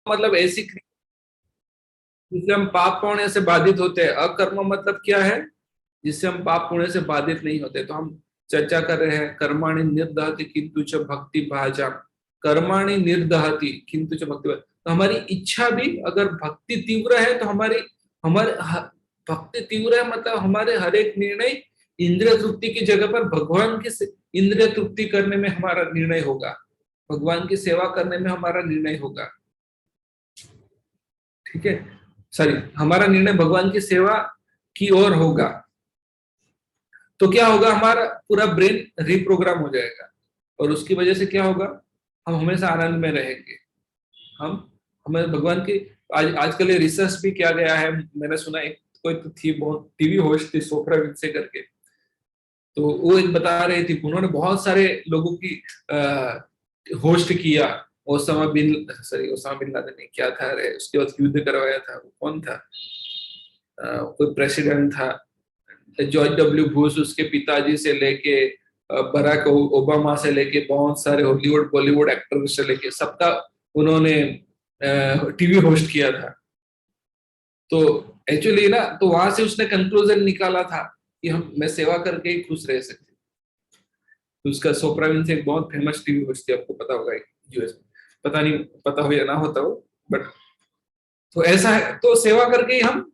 मतलब ऐसी क्रिया जिससे हम पाप पुण्य से बाधित होते हैं। अकर्म मतलब क्या है? जिससे हम पाप पुण्य से बाधित नहीं होते। तो हम चर्चा कर रहे हैं कर्माणि निर्दहति किंतु च भक्ति भाजा। कर्माणि निर्दहति किंतु च भक्ति भाजा। तो हमारी इच्छा भी अगर भक्ति तीव्र है तो हमारी हमारे भक्ति तीव्र है मतलब हमारे हर एक निर्णय इंद्रिय तृप्ति की जगह पर भगवान की इंद्रिय तृप्ति करने में हमारा निर्णय होगा, भगवान की सेवा करने में हमारा निर्णय होगा। ठीक है, सॉरी, हमारा निर्णय भगवान की सेवा की ओर होगा। तो क्या होगा, हमारा पूरा ब्रेन रिप्रोग्राम हो जाएगा और उसकी वजह से क्या होगा, हम हमेशा आनंद में रहेंगे। हम हमें भगवान की आजकल ये रिसर्च भी किया गया है, मैंने सुना एक कोई तो थी, बहुत टीवी होस्ट थी सोफ्रा विंसे करके, तो वो एक बता रही थी, उन्होंने बहुत सारे लोगों की होस्ट किया। ओसामा बिन लादेन ने क्या था, अरे उसके बाद युद्ध करवाया था, वो कौन था, कोई प्रेसिडेंट था, जॉर्ज डब्ल्यू बुश, उसके पिताजी से लेके बराक ओबामा से लेके बहुत सारे हॉलीवुड बॉलीवुड एक्टर से लेके सबका उन्होंने टीवी होस्ट किया था। तो एक्चुअली ना, तो वहां से उसने कंक्लूजन निकाला था कि मैं सेवा करके ही खुश रह सकती हूँ। तो उसका सोप्रा विंफ्री एक बहुत फेमस टीवी होस्ट थी, आपको पता होगा यूएस में, पता नहीं पता हो या ना होता हो, बट तो ऐसा है। तो सेवा करके ही हम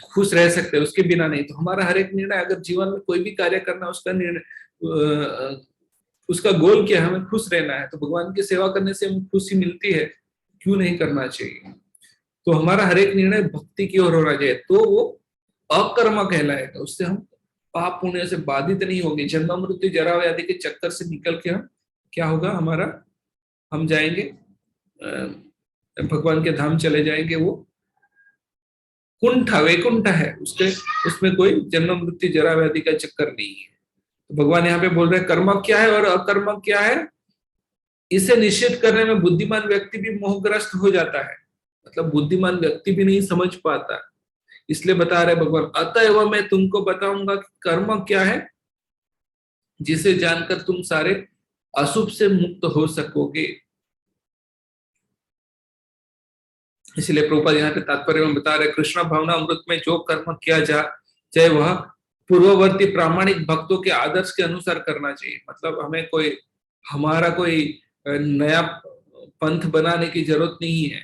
खुश रह सकते हैं, उसके बिना नहीं। तो हमारा हर एक निर्णय, अगर जीवन में कोई भी कार्य करना, उसका निर्णय, उसका गोल क्या है, हमें खुश रहना है। तो भगवान की सेवा करने से हमें खुशी मिलती है, क्यों नहीं करना चाहिए। तो हमारा हर एक निर्णय भक्ति की ओर होना चाहिए, तो वो अकर्म कहलाएगा। उससे हम पाप पुण्य से बाधित नहीं होंगे। जन्म मृत्यु जरा व्याधि के चक्कर से निकल के हम क्या होगा, हमारा हम जाएंगे भगवान के धाम चले जाएंगे। वो कुंठ वैकुंठ है, उसके उसमें कोई जन्म मृत्यु जरा व्याधि का चक्कर नहीं है। तो भगवान यहाँ पे बोल रहे हैं कर्म क्या है और अकर्म क्या है, इसे निश्चित करने में बुद्धिमान व्यक्ति भी मोहग्रस्त हो जाता है। मतलब बुद्धिमान व्यक्ति भी नहीं समझ पाता, इसलिए बता रहे भगवान, अतएव मैं तुमको बताऊंगा कि कर्म क्या है, जिसे जानकर तुम सारे अशुभ से मुक्त हो सकोगे। इसलिए प्रभुपाद यहाँ पे तात्पर्य में बता रहे, कृष्ण भावना अमृत में जो कर्म किया जा चाहे वह पूर्ववर्ती प्रामाणिक भक्तों के आदर्श के अनुसार करना चाहिए। मतलब हमें कोई हमारा कोई नया पंथ बनाने की जरूरत नहीं है,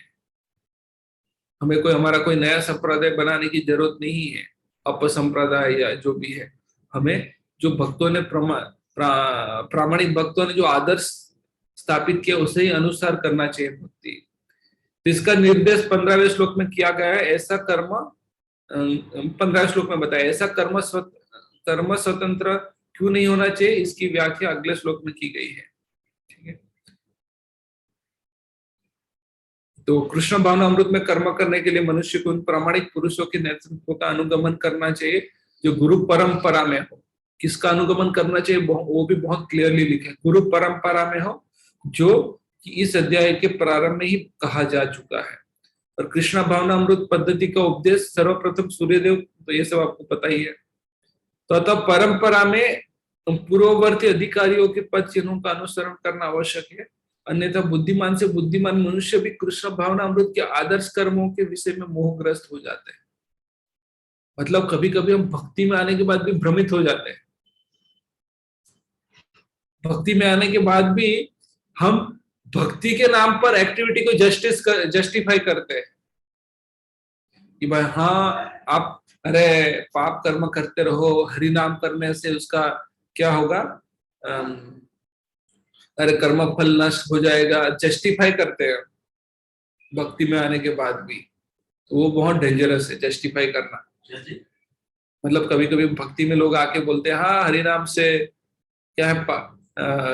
हमें कोई हमारा कोई नया संप्रदाय बनाने की जरूरत नहीं है, अपसंप्रदाय या जो भी है। हमें जो भक्तों ने प्रामाणिक भक्तों ने जो आदर्श स्थापित किया उसे ही अनुसार करना चाहिए भक्ति। इसका निर्देश 15वें श्लोक में किया गया है। ऐसा कर्म 15वें श्लोक में बताया, ऐसा कर्म स्वतंत्र क्यों नहीं होना चाहिए, इसकी व्याख्या अगले श्लोक में की गई है। ठीक है, तो कृष्ण भावना अमृत में कर्म करने के लिए मनुष्य को उन प्रामाणिक पुरुषों के नेतृत्व का अनुगमन करना चाहिए जो गुरु परंपरा में हो। किसका अनुगमन करना चाहिए, वो भी बहुत क्लियरली लिखे, गुरु परंपरा में हो, जो कि इस अध्याय के प्रारंभ में ही कहा जा चुका है। और कृष्ण भावना अमृत पद्धति का उपदेश सर्वप्रथम सूर्यदेव, तो ये सब आपको पता ही है। तो अतः परंपरा में पूर्ववर्ती अधिकारियों के पद चिन्हों का अनुसरण करना आवश्यक है, अन्यथा बुद्धिमान से बुद्धिमान मनुष्य भी कृष्ण भावना अमृत के आदर्श कर्मों के विषय में मोहग्रस्त हो जाते हैं। मतलब कभी कभी हम भक्ति में आने के बाद भी भ्रमित हो जाते हैं। भक्ति में आने के बाद भी हम भक्ति के नाम पर एक्टिविटी को जस्टिफाई करते हैं कि भाई हाँ, आप अरे पाप कर्म करते रहो, हरि नाम करने से उसका क्या होगा, अरे कर्म फल नष्ट हो जाएगा, जस्टिफाई करते हैं भक्ति में आने के बाद भी। तो वो बहुत डेंजरस है जस्टिफाई करना। मतलब कभी कभी भक्ति में लोग आके बोलते हैं हाँ हरि नाम से क्या है,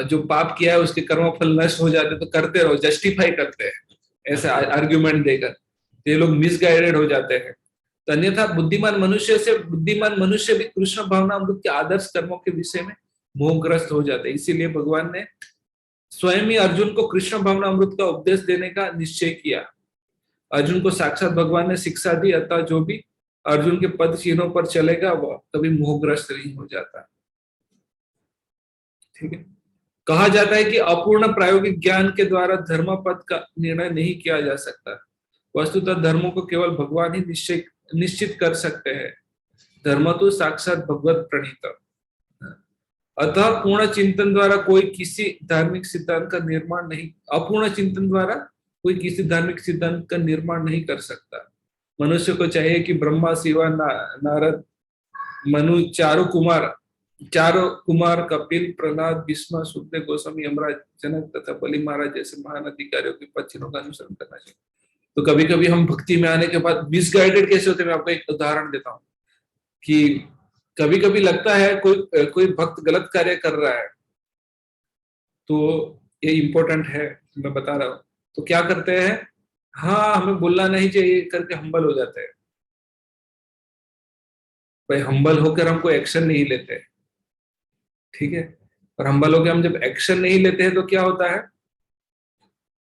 जो पाप किया है उसके कर्म फल नष्ट हो जाते, तो करते रहो, जस्टिफाई करते हैं ऐसे आर्ग्यूमेंट देकर। ये लोग मिसगाइडेड हो जाते हैं। तो अन्यथा बुद्धिमान मनुष्य भी कृष्ण भावना अमृत के आदर्श कर्मों के विषय में मोहग्रस्त हो जाते हैं। इसीलिए भगवान ने स्वयं ही अर्जुन को कृष्ण भावना अमृत का उपदेश देने का निश्चय किया। अर्जुन को साक्षात भगवान ने शिक्षा दी, अतः जो भी अर्जुन के पद चिन्हों पर चलेगा वह कभी मोहग्रस्त नहीं हो जाता। ठीक है, कहा जाता है कि अपूर्ण प्रायोगिक ज्ञान के द्वारा धर्म पद का निर्णय नहीं किया जा सकता। वस्तुतः धर्मों को केवल भगवान ही निश्चित कर सकते हैं। धर्म तो साक्षात भगवत प्रणीत। अतः पूर्ण चिंतन द्वारा कोई किसी धार्मिक सिद्धांत का निर्माण नहीं, अपूर्ण चिंतन द्वारा कोई किसी धार्मिक सिद्धांत का निर्माण नहीं कर सकता। मनुष्य को चाहिए कि ब्रह्मा, शिवा, नारद, मनु, चारों कुमार, कपिल, प्रहलाद, भीष्म, सुखदेव गोस्वामी, यमराज, जनक तथा बलि महाराज जैसे महान अधिकारियों के पद का अनुसरण करना चाहिए। तो कभी कभी हम भक्ति में आने के बाद मिसगाइडेड कैसे होते हैं, मैं आपको एक उदाहरण देता हूँ कि कभी कभी लगता है कोई भक्त गलत कार्य कर रहा है, तो ये इंपॉर्टेंट है, मैं बता रहा हूँ। तो क्या करते हैं, हाँ हमें बोलना नहीं चाहिए करके हम्बल हो जाते हैं। भाई हम्बल होकर हम कोई एक्शन नहीं लेते, ठीक है। और हम्बल होकर हम जब एक्शन नहीं लेते हैं तो क्या होता है,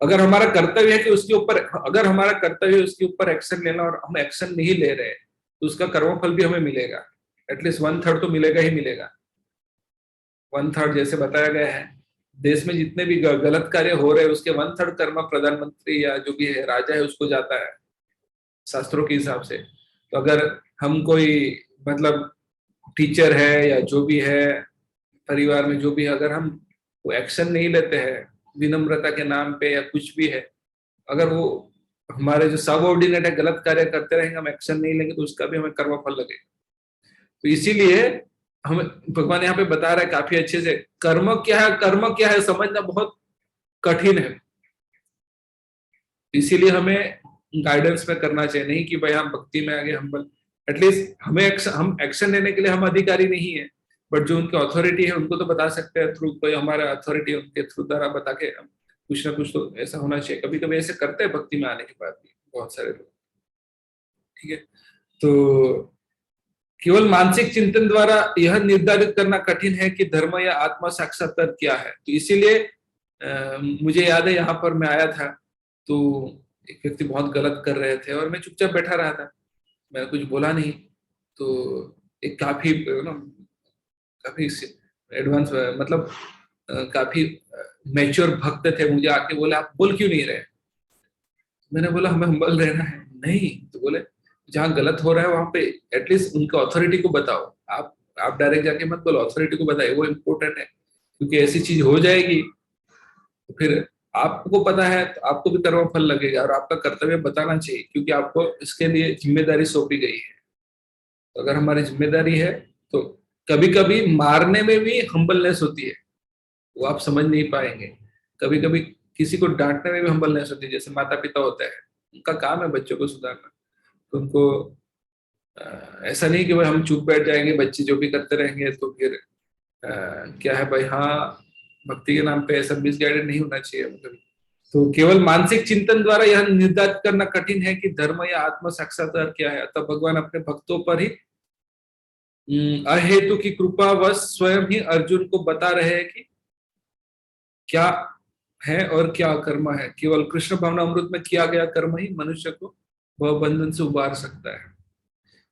अगर हमारा कर्तव्य है कि उसके ऊपर, अगर हमारा कर्तव्य है उसके ऊपर एक्शन लेना और हम एक्शन नहीं ले रहे तो उसका कर्मफल भी हमें मिलेगा, एटलीस्ट 1/3 तो मिलेगा ही मिलेगा। 1/3 जैसे बताया गया है, देश में जितने भी गलत कार्य हो रहे हैं उसके 1/3 कर्म प्रधानमंत्री या जो भी है राजा है उसको जाता है शास्त्रों के हिसाब से। तो अगर हम कोई मतलब टीचर है या जो भी है परिवार में जो भी है, अगर हम वो एक्शन नहीं लेते हैं विनम्रता के नाम पे या कुछ भी है, अगर वो हमारे जो सबऑर्डिनेट है गलत कार्य करते रहेंगे, हम एक्शन नहीं लेंगे तो उसका भी हमें कर्मफल लगेगा। तो इसीलिए हमें भगवान यहाँ पे बता रहा है काफी अच्छे से, कर्म क्या है समझना बहुत कठिन है। इसीलिए हमें गाइडेंस में करना चाहिए, नहीं कि भाई हम भक्ति में आगे हम एटलीस्ट हम एक्शन लेने के लिए हम अधिकारी नहीं है, बट जो उनकी अथॉरिटी है उनको तो बता सकते हैं थ्रू कोई हमारा अथॉरिटी, उनके थ्रू द्वारा बता के हम कुछ ना कुछ तो ऐसा होना चाहिए। कभी कभी ऐसे करते हैं भक्ति में आने के बाद भी बहुत सारे लोग, ठीक है। तो केवल मानसिक चिंतन द्वारा यह निर्धारित करना कठिन है कि धर्म या आत्मा साक्षात्कार क्या है। तो इसीलिए मुझे याद है यहाँ पर मैं आया था तो एक व्यक्ति बहुत गलत कर रहे थे और मैं चुपचाप बैठा रहा था, मैं कुछ बोला नहीं। तो एक काफी काफी एडवांस मतलब काफी मैच्योर भक्त थे, मुझे आके बोले आप बोल क्यों नहीं रहे। मैंने बोला हमें हम्बल रहना है। नहीं, तो बोले जहाँ गलत हो रहा है वहां पे एटलीस्ट उनका अथॉरिटी को बताओ, आप डायरेक्ट जाके मत बोलो, अथॉरिटी को बताइए, वो इम्पोर्टेंट है। क्योंकि ऐसी चीज हो जाएगी तो फिर आपको पता है तो आपको भी कर्म फल लगेगा और आपका कर्तव्य बताना चाहिए, क्योंकि आपको इसके लिए जिम्मेदारी सौंपी गई है। तो अगर हमारी जिम्मेदारी है तो कभी कभी मारने में भी हम्बलनेस होती है, वो आप समझ नहीं पाएंगे। कभी कभी किसी को डांटने में भी हम्बलनेस होती है, जैसे माता पिता होता है उनका काम है बच्चों को सुधारना, तो उनको ऐसा नहीं कि भाई हम चुप बैठ जाएंगे बच्चे जो भी करते रहेंगे तो फिर क्या है भाई, हाँ भक्ति के नाम पे ऐसा मिसगाइडेड नहीं होना चाहिए मतलब। तो केवल मानसिक चिंतन द्वारा यह निर्धारित करना कठिन है कि धर्म या आत्म साक्षात्कार क्या है। अतः भगवान अपने भक्तों पर ही अहेतु की कृपा व स्वयं ही अर्जुन को बता रहे हैं कि क्या है और क्या कर्म है। केवल कृष्ण भावना अमृत में किया गया कर्म ही मनुष्य को वह बंधन से उबार सकता है।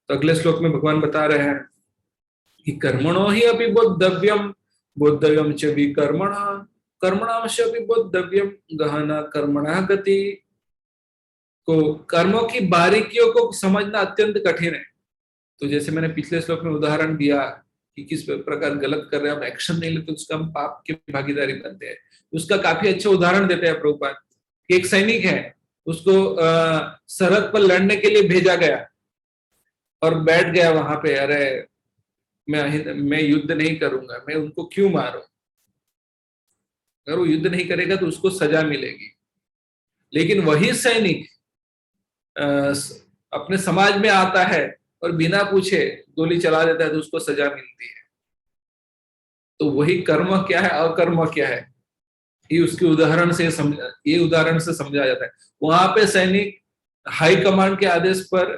तो अगले श्लोक में भगवान बता रहे हैं कि कर्मणो ही अपि बोद्धव्यम, बोद्धव्यम च विकर्मणः, कर्मणांश अपि बोद्धव्यम गहना कर्मणः गति। को कर्मों की बारीकियों को समझना अत्यंत कठिन है। तो जैसे मैंने पिछले श्लोक में उदाहरण दिया कि किस प्रकार गलत कर रहे हैं, हम एक्शन नहीं लेते तो उसका हम पाप की भागीदारी बनते हैं। उसका काफी अच्छा उदाहरण देते हैं प्रभुपाद कि एक सैनिक है, उसको सरहद पर लड़ने के लिए भेजा गया और बैठ गया वहां पे, अरे मैं युद्ध नहीं करूंगा, मैं उनको क्यों मारूं। अगर वो युद्ध नहीं करेगा तो उसको सजा मिलेगी। लेकिन वही सैनिक अपने समाज में आता है और बिना पूछे गोली चला देता है तो उसको सजा मिलती है। तो वही कर्म क्या है अकर्म क्या है, ये उसके उदाहरण से समझा जाता है। वहां पे सैनिक हाई कमांड के आदेश पर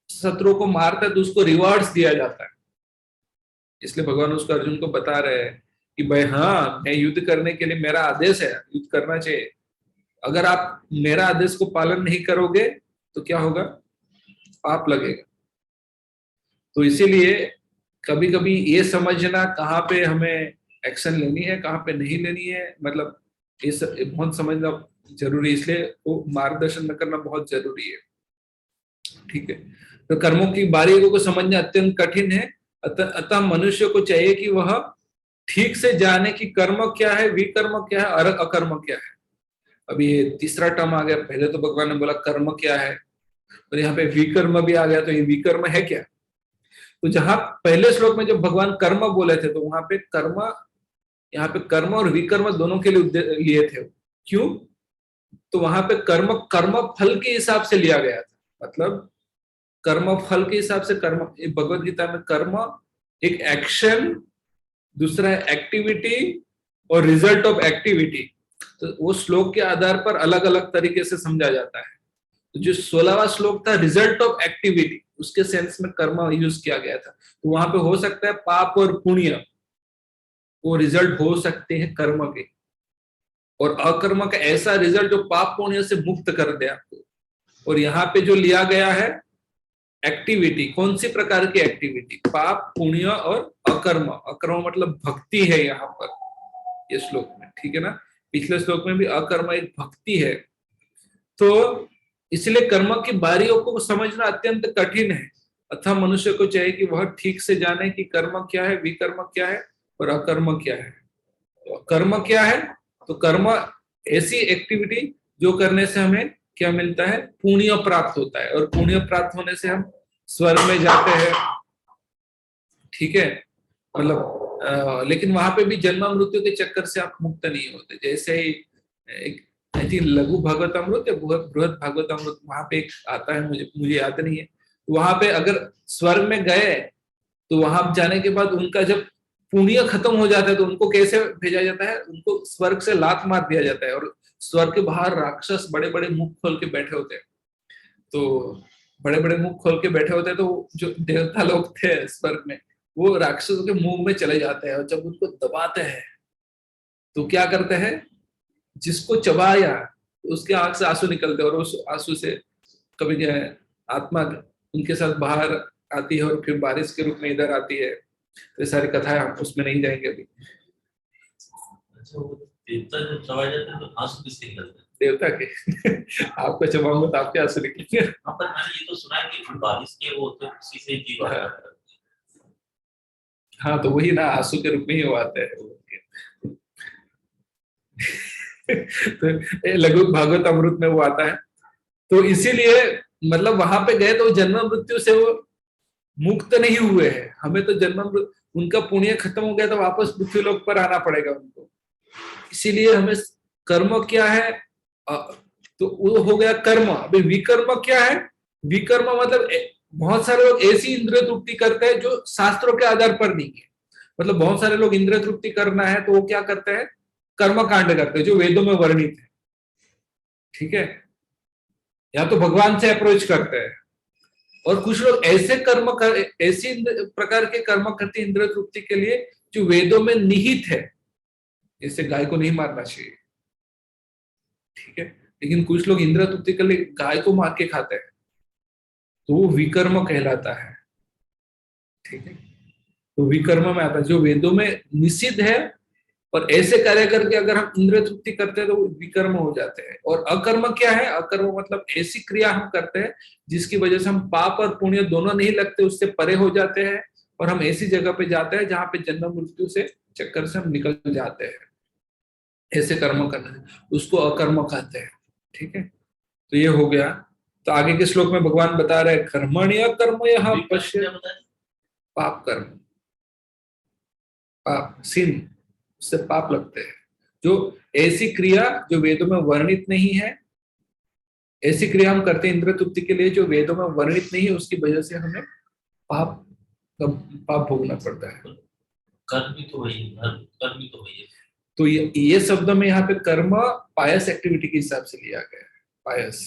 शत्रु को मारता है तो उसको रिवार्ड्स दिया जाता है। इसलिए भगवान उसको अर्जुन को बता रहे हैं कि भाई हाँ मैं युद्ध करने के लिए, मेरा आदेश है युद्ध करना चाहिए, अगर आप मेरा आदेश को पालन नहीं करोगे तो क्या होगा, पाप लगेगा। तो इसीलिए कभी कभी ये समझना कहाँ पे हमें एक्शन लेनी है, कहाँ पे नहीं लेनी है, मतलब ये बहुत समझना जरूरी है, इसलिए वो मार्गदर्शन में करना बहुत जरूरी है। ठीक है, तो कर्मों की बारीकियों को समझना अत्यंत कठिन है। अतः मनुष्य को चाहिए कि वह ठीक से जाने कि कर्म क्या है, विकर्म क्या है और अकर्म क्या है। अभी ये तीसरा टर्म आ गया, पहले तो भगवान ने बोला कर्म क्या है, और यहाँ पे विकर्म भी आ गया, तो ये विकर्म है क्या। तो जहां पहले श्लोक में जब भगवान कर्म बोले थे, तो वहां पे कर्म, यहाँ पे कर्म और विकर्म दोनों के लिए लिए थे। क्यों? तो वहां पे कर्म कर्म फल के हिसाब से लिया गया था, मतलब कर्म फल के हिसाब से कर्म, भगवत गीता में कर्म एक एक्शन, दूसरा है एक्टिविटी और रिजल्ट ऑफ एक्टिविटी। तो वो श्लोक के आधार पर अलग अलग तरीके से समझा जाता है। तो जो 16वां श्लोक था रिजल्ट ऑफ एक्टिविटी, उसके सेंस में कर्म यूज किया गया था। तो वहां पे हो सकता है पाप और पुण्य वो रिजल्ट हो सकते हैं कर्म के, और अकर्म का ऐसा रिजल्ट जो पाप पुण्य से मुक्त कर दे आपको। और यहाँ पे जो लिया गया है एक्टिविटी, कौन सी प्रकार की एक्टिविटी, पाप पुण्य और अकर्म। अकर्म मतलब भक्ति है यहाँ पर ये श्लोक में, ठीक है ना। पिछले श्लोक में भी अकर्म एक भक्ति है। तो इसलिए कर्म की बारियों को समझना अत्यंत कठिन है। अतः मनुष्य को चाहिए कि वह ठीक से जाने कि कर्म क्या है, विकर्म क्या है और अकर्म क्या है। तो कर्म क्या है? तो कर्म ऐसी एक्टिविटी जो करने से हमें क्या मिलता है, पुण्य प्राप्त होता है, और पुण्य प्राप्त होने से हम स्वर्ग में जाते हैं। ठीक है, मतलब लेकिन वहां पे भी जन्म मृत्यु के चक्कर से आप मुक्त नहीं होते। जैसे ही एक आई थिंक लघु भागवतामृत या बृहद भागवतामृत, वहां पे एक आता है, मुझे याद नहीं है। वहां पे अगर स्वर्ग में गए तो वहां जाने के बाद उनका जब पुण्य खत्म हो जाता है तो उनको कैसे भेजा जाता है, उनको स्वर्ग से लात मार दिया जाता है, और स्वर्ग के बाहर राक्षस बड़े बड़े मुख खोल के बैठे होते हैं। तो बड़े बड़े मुख खोल के बैठे होते हैं, तो जो देवता लोग थे स्वर्ग में, वो राक्षसों के मुंह में चले जाते हैं, और जब उनको दबाते हैं तो क्या करते हैं, जिसको चबाया उसके आंख से आंसू निकलते हैं, और उस आंसू से कभी क्या है आत्मा उनके साथ बाहर आती है, और फिर बारिश के रूप में इधर आती है। तो ये सारी कथाएं हम उसमें नहीं जाएंगे अभी। अच्छा, वो देवता जब चबाए जाते हैं तो आंसू किसके निकलते हैं? देवता के आपको चबाऊंगा तो आपके आंसू निकलेंगे। हाँ, पर मैंने ये तो सुना है कि बारिश के वो तो उसी से जीव आता है। हाँ, तो वही ना, आंसू के रूप में ही वो आते हैं। तो लघु भागवत अमृत में वो आता है। तो इसीलिए मतलब वहां पे गए तो जन्म मृत्यु से वो मुक्त नहीं हुए हैं। हमें तो उनका पुण्य खत्म हो गया तो वापस पृथ्वी लोक पर आना पड़ेगा उनको। इसीलिए हमें कर्म क्या है, तो वो हो गया कर्म। अभी विकर्म क्या है? विकर्म मतलब बहुत सारे लोग ऐसी इंद्रिय तृप्ति करते हैं जो शास्त्रों के आधार पर नहीं है। मतलब बहुत सारे लोग इंद्रिय तृप्ति करना है तो वो क्या करते हैं, कर्म कांड करते हैं जो वेदों में वर्णित है। ठीक है, या तो भगवान से अप्रोच करते हैं, और कुछ लोग ऐसे ऐसी प्रकार के कर्म करते हैं इंद्रिय तृप्ति के लिए जो वेदों में निहित है, जैसे गाय को नहीं मारना चाहिए। ठीक है, लेकिन कुछ लोग इंद्रिय तृप्ति के लिए गाय को मार के खाते हैं, तो वो विकर्म कहलाता है। ठीक है, तो विकर्म में आता है जो वेदों में निषिद्ध है, और ऐसे कार्य करके अगर हम इंद्रिय तृप्ति करते हैं तो वो विकर्म हो जाते हैं। और अकर्म क्या है? अकर्म मतलब ऐसी क्रिया हम करते हैं जिसकी वजह से हम पाप और पुण्य दोनों नहीं लगते, उससे परे हो जाते हैं, और हम ऐसी जगह पे जाते हैं जहां पे जन्म मृत्यु से चक्कर से हम निकल जाते हैं। ऐसे कर्म करना उसको अकर्म कहते हैं। ठीक है, तो ये हो गया। तो आगे के श्लोक में भगवान बता रहे हैं कर्मण्य कर्म यह पश्य, पाप कर्म, पाप सिन, उससे पाप लगते हैं। जो ऐसी क्रिया जो वेदों में वर्णित नहीं है, ऐसी क्रिया हम करते हैं इंद्रिय तृप्ति के लिए जो वेदों में वर्णित नहीं है, उसकी वजह से हमें पाप पाप भोगना पड़ता है। कर्म भी तो वही है, कर्म भी तो वही है। तो ये शब्द में यहाँ पे कर्म पायस एक्टिविटी के हिसाब से लिया गया है। पायस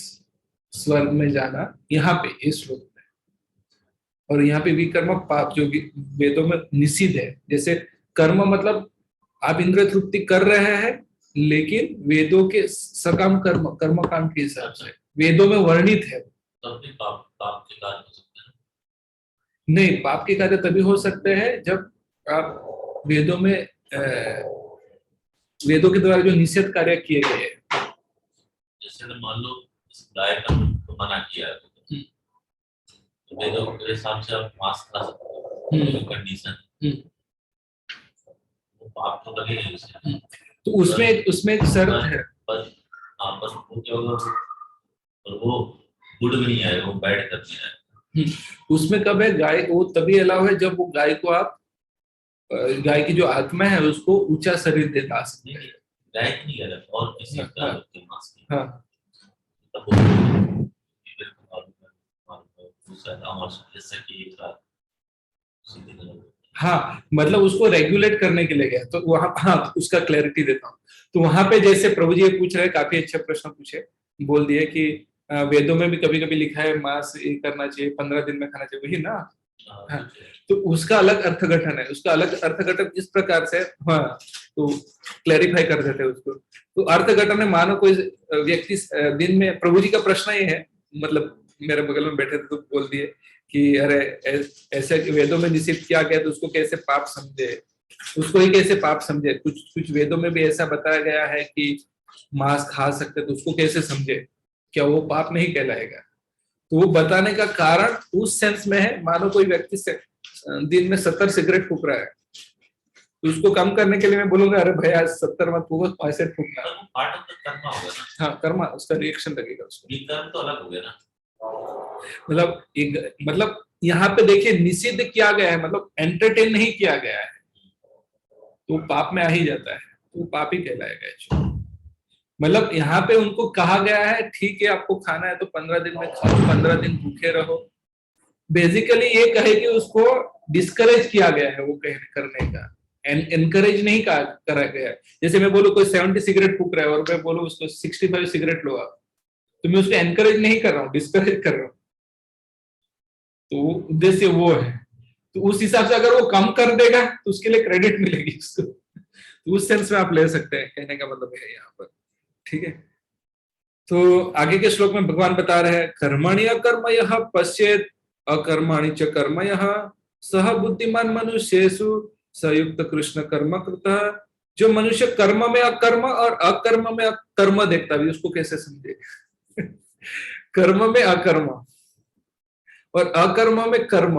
स्वर्ग में जाना यहाँ पे इस श्लोक में, और यहाँ पे विकर्म पाप जो वेदों में निषिद्ध है। जैसे कर्म मतलब आप इंद्रिय तृप्ति कर रहे हैं, लेकिन वेदों के सकाम कर्म कर्मकांड के हिसाब से वेदों में वर्णित है। तब भी पाप पाप के कार्य हो सकते हैं। नहीं, पाप के कार्य तभी हो सकते हैं जब आप वेदों में वेदों के द्वारा जो निषेध कार्य किए गए हैं। जैसे तो मान लो इस गाय का तो मना किया है, तो वेदों के हिसाब से आप मांस खा सकते हो, कंडीशन वो पाप तो लगेगा उससे। तो उसमें एक शर्त है, पर आपस में क्या होगा, और वो गुड में नहीं आएगा, वो बैड करने आएगा। उसमें कब है गाय, वो तभी अलाउ है जब वो गाय को आप, गाय की जो आत्मा है उसको ऊंचा शरीर दे दा सकते हैं। गाय की नहीं है और किसी जानवर के मांस की। हाँ तब वो जैसे कि हाँ, मतलब उसको रेगुलेट करने के लिए गया तो वहां, हाँ उसका क्लैरिटी देता हूँ। तो वहां पे जैसे प्रभु जी ये पूछ रहे हैं, काफी अच्छा प्रश्न पूछे, बोल दिए कि वेदों में भी कभी कभी लिखा है मांस ये करना चाहिए, 15 दिन में खाना चाहिए, वही ना। हाँ, तो उसका अलग अर्थघटन है, उसका अलग अर्थघटन इस प्रकार से, हाँ तो क्लैरिफाई कर देते हैं उसको। तो अर्थघटन में मानो कोई व्यक्ति दिन में, प्रभु जी का प्रश्न ये है, मतलब मेरे बगल में बैठे थे तो बोल दिए कि अरे ऐसे वेदों में निषिद्ध किया गया तो उसको कैसे पाप समझे, उसको ही कैसे पाप समझे। कुछ कुछ वेदों में भी ऐसा बताया गया है कि मांस खा सकते, तो उसको कैसे समझे, क्या वो पाप नहीं कहलाएगा। तो वो बताने का कारण उस सेंस में है, मानो कोई व्यक्ति से दिन में 70 सिगरेट फूक रहा है, तो उसको कम करने के लिए मैं बोलूंगा अरे भैया 70 मत फूको, 65 फूकना। हाँ कर्मा, उसका रिएक्शन लगेगा उसको, तो अलग हो गया ना। मतलब एक, मतलब यहाँ पे देखिए निषिद्ध किया गया है, मतलब एंटरटेन नहीं किया गया है, तो पाप में आ ही जाता है, तो पाप ही कहलाएगा। मतलब यहाँ पे उनको कहा गया है ठीक है आपको खाना है तो 15 दिन में खाओ, 15 दिन भूखे रहो। बेसिकली ये कहे कि उसको डिस्करेज किया गया है वो करने का, एनकरेज नहीं करा गया है। जैसे मैं बोलूँ कोई 70 सिगरेट फूक रहा है और मैं बोलूँ उसको 65 सिगरेट लो आप, तो मैं उसको एनकरेज नहीं कर रहा हूँ, डिस्करेज कर रहा हूँ। तो उद्देश्य वो है, तो उस हिसाब से अगर वो कम कर देगा तो उसके लिए क्रेडिट मिलेगी उसको, तो उस सेंस में आप ले सकते हैं, कहने का मतलब है यहाँ पर। ठीक है, तो आगे के श्लोक में भगवान बता रहे हैं कर्मणि अकर्म यह पश्येत अकर्मणि च कर्म यह सह बुद्धिमान मनुष्येषु संयुक्त कृष्ण कर्म कृतः। जो मनुष्य कर्म में अकर्म और अकर्म में कर्म देखता भी, उसको कैसे समझे कर्म में अकर्म और अकर्म में कर्म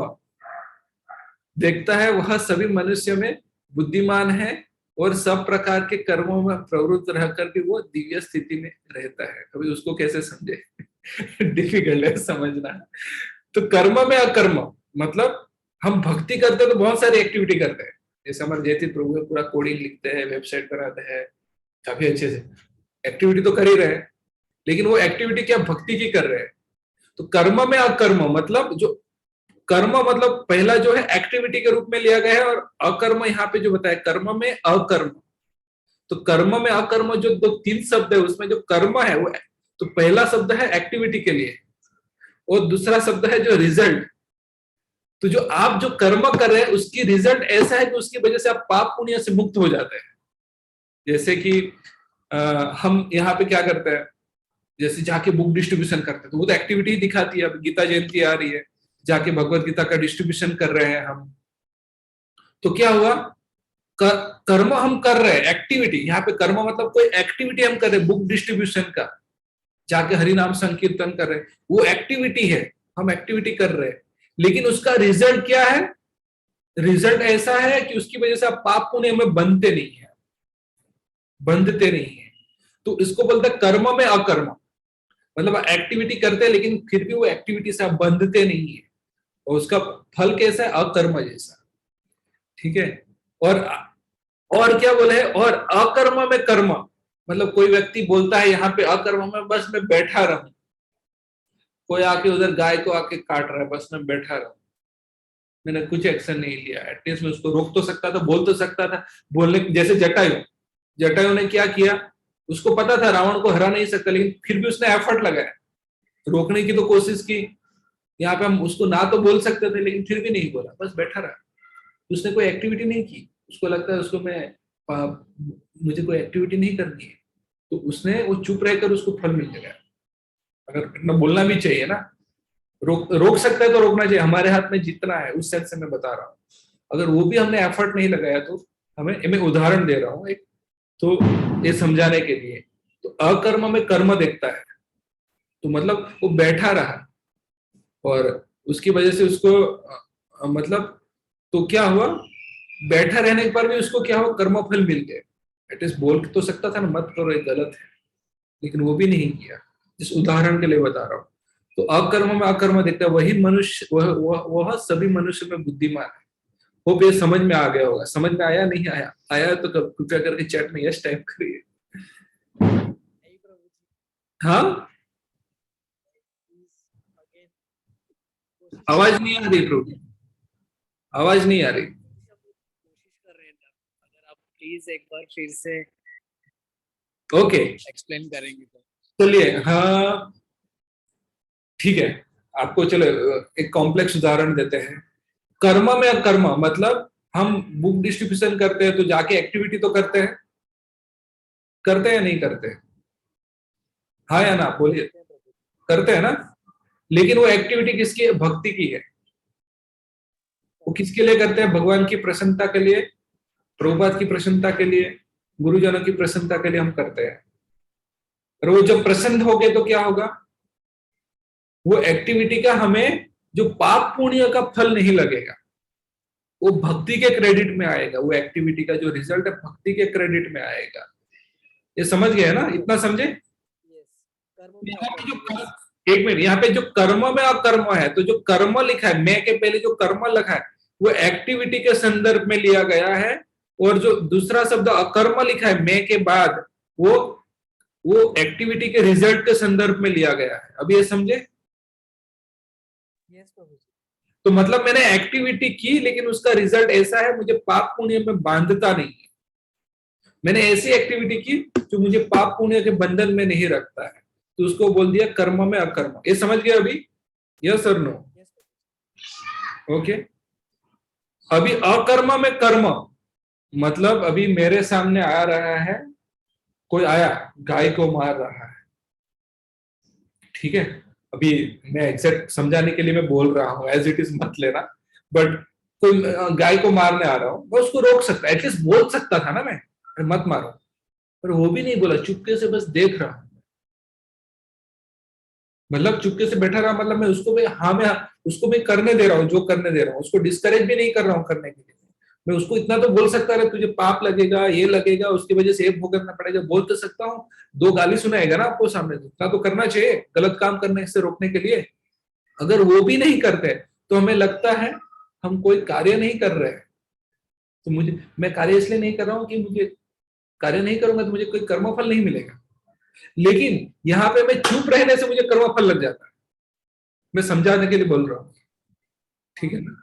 देखता है, वह सभी मनुष्य में बुद्धिमान है और सब प्रकार के कर्मों में प्रवृत्त रहकर भी वो दिव्य स्थिति में रहता है। कभी उसको कैसे समझे डिफिकल्ट है समझना। तो कर्म में अकर्म मतलब हम भक्ति करते हैं तो बहुत सारी एक्टिविटी करते हैं, जैसे हमारे जयती प्रभु पूरा कोडिंग लिखते हैं, वेबसाइट बनाते हैं, काफी अच्छे से एक्टिविटी तो कर ही रहे हैं, लेकिन वो एक्टिविटी क्या भक्ति की कर रहे हैं। तो कर्म में अकर्म मतलब जो कर्म मतलब पहला जो है एक्टिविटी के रूप में लिया गया है, और अकर्म यहाँ पे जो बताया कर्म में अकर्म। तो कर्म में अकर्म जो दो तीन शब्द है उसमें जो कर्म है वो, तो पहला शब्द है एक्टिविटी के लिए और दूसरा शब्द है जो रिजल्ट। तो जो आप जो कर्म कर रहे हैं उसकी रिजल्ट ऐसा है कि उसकी वजह से आप पाप पुण्य से मुक्त हो जाते हैं। जैसे कि हम यहाँ पे क्या करते हैं, जैसे जाके बुक डिस्ट्रीब्यूशन करते हैं तो वो तो एक्टिविटी दिखाती है। अब गीता जयंती आ रही है, जाके भगवत गीता का डिस्ट्रीब्यूशन कर रहे हैं हम, तो क्या हुआ कर्म हम कर रहे हैं, एक्टिविटी। यहाँ पे कर्म मतलब कोई एक्टिविटी हम कर रहे हैं, बुक डिस्ट्रीब्यूशन का, जाके हरिनाम संकीर्तन कर रहे हैं, वो एक्टिविटी है, हम एक्टिविटी कर रहे हैं। लेकिन उसका रिजल्ट क्या है, रिजल्ट ऐसा है कि उसकी वजह से आप पाप पुण्य में बंधते नहीं है, बंधते नहीं है। तो इसको बोलते हैं कर्म में अकर्म, मतलब एक्टिविटी करते हैं लेकिन फिर भी वो एक्टिविटी से आप बंधते नहीं है, और उसका फल कैसा है, अकर्म जैसा। ठीक है, और क्या बोले, और अकर्म में कर्म मतलब कोई व्यक्ति बोलता है यहाँ पे अकर्म में बस मैं बैठा रहूं, कोई आके उधर गाय को आके काट रहा है, बस मैं बैठा रहूं, मैंने कुछ एक्शन नहीं लिया। एटलीस्ट मैं उसको रोक तो सकता था, बोल तो सकता था। बोलने जैसे जटायु ने क्या किया, उसको पता था रावण को हरा नहीं सकता, लेकिन फिर भी उसने एफर्ट लगाया, रोकने की तो कोशिश की। यहाँ पे हम उसको ना तो बोल सकते थे लेकिन फिर भी नहीं बोला, बस बैठा रहा। उसने कोई एक्टिविटी नहीं की, उसको लगता है उसको मुझे कोई एक्टिविटी नहीं करनी है, तो उसने वो चुप रहकर उसको फल मिल गया। अगर इतना बोलना भी चाहिए ना, रोक सकता है तो रोकना चाहिए, हमारे हाथ में जितना है उस सेंस से मैं बता रहा हूँ। अगर वो भी हमने एफर्ट नहीं लगाया तो मैं उदाहरण दे रहा हूं एक, तो ये समझाने के लिए। तो अकर्म में कर्म देखता है, तो मतलब वो बैठा रहा और उसकी वजह से उसको मतलब तो क्या हुआ, बैठा रहने पर भी उसको क्या हुआ, कर्मफल मिल गए। एटलीस्ट बोल तो सकता था ना मत करो ये गलत है, लेकिन वो भी नहीं किया। इस उदाहरण के लिए बता रहा हूँ। तो अकर्म में अकर्म देखता है, वही मनुष्य वह सभी मनुष्य में बुद्धिमान है। होप ये समझ में आ गया होगा। समझ में आया नहीं आया? आया तो कृपया करके चैट में यस टाइप करिए। हाँ, आवाज नहीं आ रही प्रभु, आवाज नहीं आ रही। कोशिश कर रहे हैं ना, अगर आप प्लीज एक बार फिर से ओके एक्सप्लेन करेंगे तो। चलिए, हाँ ठीक है। आपको चलो एक कॉम्प्लेक्स उदाहरण देते हैं। कर्म में अकर्म मतलब हम बुक डिस्ट्रीब्यूशन करते हैं तो जाके एक्टिविटी तो करते हैं, करते हैं नहीं करते? हाँ या ना बोलिए, करते हैं ना। लेकिन वो एक्टिविटी किसकी है? भक्ति की है। वो किसके लिए करते हैं? भगवान की प्रसन्नता के लिए, प्रभुपाद की प्रसन्नता के लिए, गुरुजनों की प्रसन्नता के लिए हम करते हैं। और वो जब प्रसन्न हो गए तो क्या होगा, वो एक्टिविटी का हमें जो पाप पुण्य का फल नहीं लगेगा, वो भक्ति के क्रेडिट में आएगा। वो एक्टिविटी का जो रिजल्ट है भक्ति के क्रेडिट में आएगा। ये समझ गए ना? इतना समझे? यहाँ पे जो एक मिनट, यहाँ पे जो कर्म में अकर्म है, तो जो कर्म लिखा है मैं के पहले जो कर्म लिखा है वो एक्टिविटी के संदर्भ में लिया गया है, और जो दूसरा शब्द अकर्म लिखा है मैं के बाद वो एक्टिविटी के रिजल्ट के संदर्भ में लिया गया है। अब ये समझे? तो मतलब मैंने एक्टिविटी की लेकिन उसका रिजल्ट ऐसा है, मुझे पाप पुण्य में बांधता नहीं है। मैंने ऐसी एक्टिविटी की जो मुझे पाप पुण्य के बंधन में नहीं रखता है, तो उसको बोल दिया कर्म में अकर्म। ये समझ गया अभी? यस और नो? ओके। अभी अकर्म में कर्म मतलब अभी मेरे सामने आ रहा है, कोई आया गाय को मार रहा है, ठीक है? अभी मैं एग्जैक्ट समझाने के लिए मैं बोल रहा हूँ, एज इट इज मत लेना। बट कोई गाय को मारने आ रहा हूँ, मैं उसको रोक सकता, एटलीस्ट बोल सकता था ना मैं मत मारो, पर वो भी नहीं बोला, चुपके से बस देख रहा हूं। मतलब चुपके से बैठा रहा, मतलब मैं उसको भी, हाँ मैं उसको भी करने दे रहा हूँ जो करने दे रहा हूँ, उसको डिस्करेज भी नहीं कर रहा हूँ करने के लिए। मैं उसको इतना तो बोल सकता है तुझे पाप लगेगा, ये लगेगा, उसकी वजह से ये भुगतना पड़ेगा, बोल तो सकता हूँ। दो गाली सुनाएगा ना आपको सामने, इतना तो करना चाहिए गलत काम करने से रोकने के लिए। अगर वो भी नहीं करते तो हमें लगता है हम कोई कार्य नहीं कर रहे हैं। तो मैं कार्य इसलिए नहीं कर रहा हूँ कि मुझे कार्य नहीं करूंगा तो मुझे कोई कर्मफल नहीं मिलेगा। लेकिन यहाँ पे मैं चुप रहने से मुझे कर्मफल लग जाता है। मैं समझाने के लिए बोल रहा हूँ, ठीक है ना?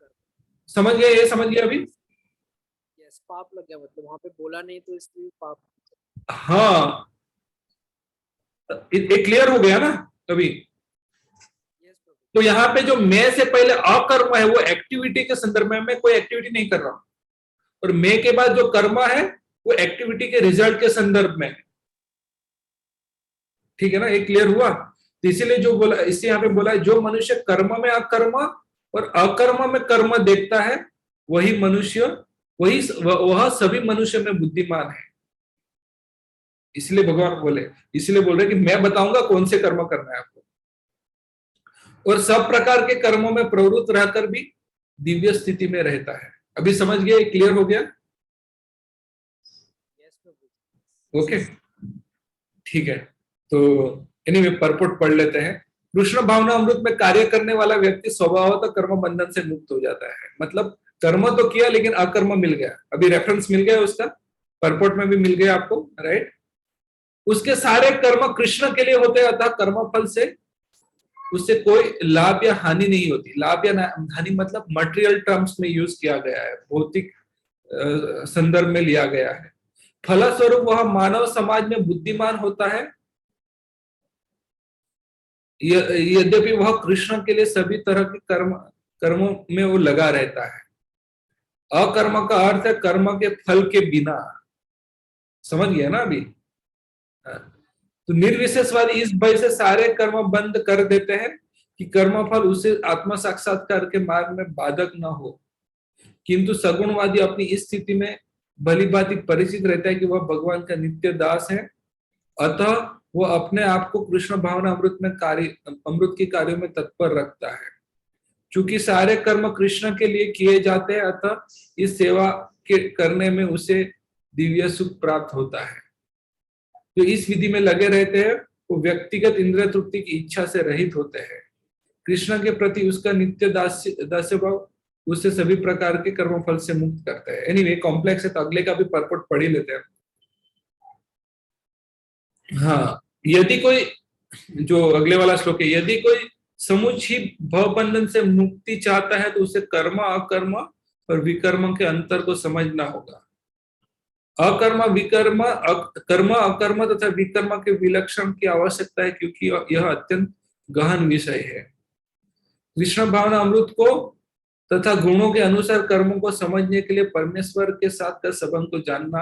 समझ गया? ये समझ गया अभी? यस, पाप लग गया मतलब वहां पे बोला नहीं तो इसलिए पाप। हाँ, एक क्लियर हो गया ना अभी? तो यहाँ पे जो मैं से पहले अकर्म है वो एक्टिविटी के संदर्भ में, मैं कोई एक्टिविटी नहीं कर रहा हूं, और मैं के बाद जो कर्म है वो एक्टिविटी के रिजल्ट के संदर्भ में है, ठीक है ना? एक क्लियर हुआ? तो इसीलिए जो बोला, इससे यहाँ पे बोला है जो मनुष्य कर्म में अकर्म और अकर्म में कर्म देखता है वही मनुष्य, वह सभी मनुष्य में बुद्धिमान है। इसलिए भगवान बोले, इसलिए बोल रहे कि मैं बताऊंगा कौन से कर्म करना है आपको, और सब प्रकार के कर्मों में प्रवृत्त रहकर भी दिव्य स्थिति में रहता है। अभी समझ गया? क्लियर हो गया? ओके, ठीक है। तो एनीवे परपोट पढ़ लेते हैं। कृष्ण भावना अमृत में कार्य करने वाला व्यक्ति स्वभावतः कर्म बंधन से मुक्त हो जाता है। मतलब कर्म तो किया लेकिन अकर्म मिल गया। अभी रेफरेंस मिल गया उसका, परपोट में भी मिल गया आपको, राइट? उसके सारे कर्म कृष्ण के लिए होते हैं, अतः कर्म फल से उससे कोई लाभ या हानि नहीं होती। लाभ या हानि मतलब मटेरियल टर्म्स में यूज किया गया है, भौतिक संदर्भ में लिया गया है। फलस्वरूप वह मानव समाज में बुद्धिमान होता है, यद्यपि वह कृष्ण के लिए सभी तरह के कर्मों में वो लगा रहता है। अकर्म का अर्थ है कर्म के फल के बिना। समझ गया ना अभी? तो निर्विशेषवादी इस भय से सारे कर्म बंद कर देते हैं कि कर्मफल उसे आत्म साक्षात्कार के मार्ग में बाधक न हो, किंतु सगुणवादी अपनी इस स्थिति में भली भांति परिचित रहता है कि वह भगवान का नित्य दास है, अतः वो अपने आप को कृष्ण भावना अमृत के कार्यों में तत्पर रखता है। चूंकि सारे कर्म कृष्ण के लिए किए जाते हैं, अतः इस सेवा के करने में उसे दिव्य सुख प्राप्त होता है। जो इस विधि में लगे रहते हैं वो व्यक्तिगत इंद्रिय तृप्ति की इच्छा से रहित होते हैं। कृष्ण के प्रति उसका नित्य दास्य भाव उसे सभी प्रकार के कर्म फल से मुक्त करता है। एनीवे कॉम्प्लेक्स है तो अगले का भी परपट पढ़ ही लेते हैं। हाँ, यदि कोई, जो अगले वाला श्लोक है, यदि कोई समुची भव बंधन से मुक्ति चाहता है तो उसे कर्म अकर्म और विकर्म के अंतर को समझना होगा। अकर्म विकर्म कर्म अकर्म तथा विकर्म के विलक्षण की आवश्यकता है, क्योंकि यह अत्यंत गहन विषय है। कृष्ण भावना अमृत को तथा गुणों के अनुसार कर्मों को समझने के लिए परमेश्वर के साथ का संबंध को जानना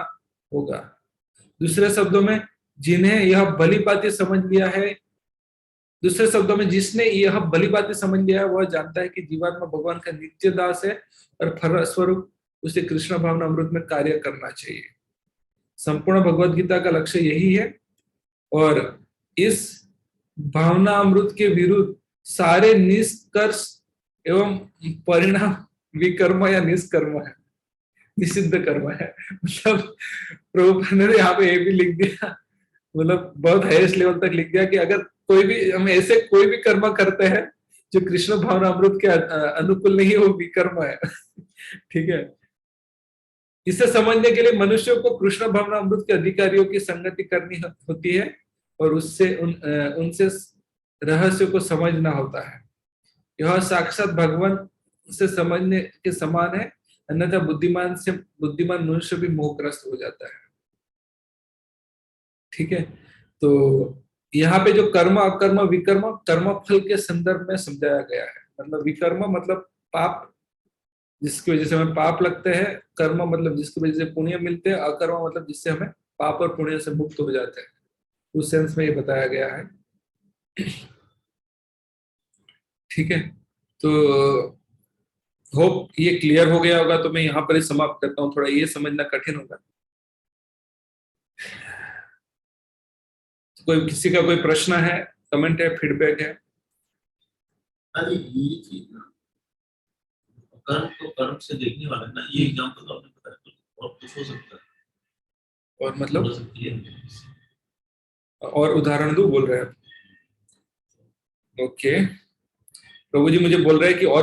होगा। दूसरे शब्दों में जिन्हें यह भली भांति समझ लिया है, दूसरे शब्दों में जिसने यह भली भांति समझ लिया है वह जानता है कि जीवात्मा भगवान का नित्य दास है और फलस्वरूप उसे कृष्ण भावना अमृत में कार्य करना चाहिए। संपूर्ण भगवत गीता का लक्ष्य यही है, और इस भावना अमृत के विरुद्ध सारे निष्कर्ष एवं परिणाम विकर्म या निष्कर्म है, निषिद्ध कर्म है। मतलब प्रभुपाद ने यहाँ पे ये भी लिख दिया, मतलब बहुत हाईएस्ट लेवल तक लिख दिया कि अगर कोई भी हम ऐसे कोई भी कर्म करते हैं जो कृष्ण भावना अमृत के अनुकूल नहीं है, वो विकर्म है। ठीक है, इसे समझने के लिए मनुष्यों को कृष्ण भावना अमृत के अधिकारियों की संगति करनी होती है और उससे उनसे रहस्य को समझना होता है। यह साक्षात भगवान से समझने के समान है, अन्यथा बुद्धिमान मनुष्य भी मोहग्रस्त हो जाता है। ठीक है, तो यहाँ पे जो कर्म अकर्म विकर्म कर्म फल के संदर्भ में समझाया गया है। मतलब विकर्म मतलब पाप जिसकी वजह से हमें पाप लगते हैं, कर्म मतलब जिसकी वजह से पुण्य मिलते हैं, अकर्म मतलब जिससे हमें पाप और पुण्य से मुक्त हो जाते हैं। उस सेंस में ये बताया गया है। ठीक है, तो होप ये क्लियर हो गया होगा। तो मैं यहाँ पर ही समाप्त करता हूँ, थोड़ा ये समझना कठिन होगा। कोई किसी का कोई प्रश्न है, कमेंट है, फीडबैक है? अरे ये चीज ना, कर्म को कर्म से देखने वाला ना, ये एग्जांपल तो आपने बताया, तो और कुछ हो सकता है, और मतलब हो सकती है, और उदाहरण दो बोल रहे हैं। ओके, प्रभु जी मुझे बोल रहे हैं कि और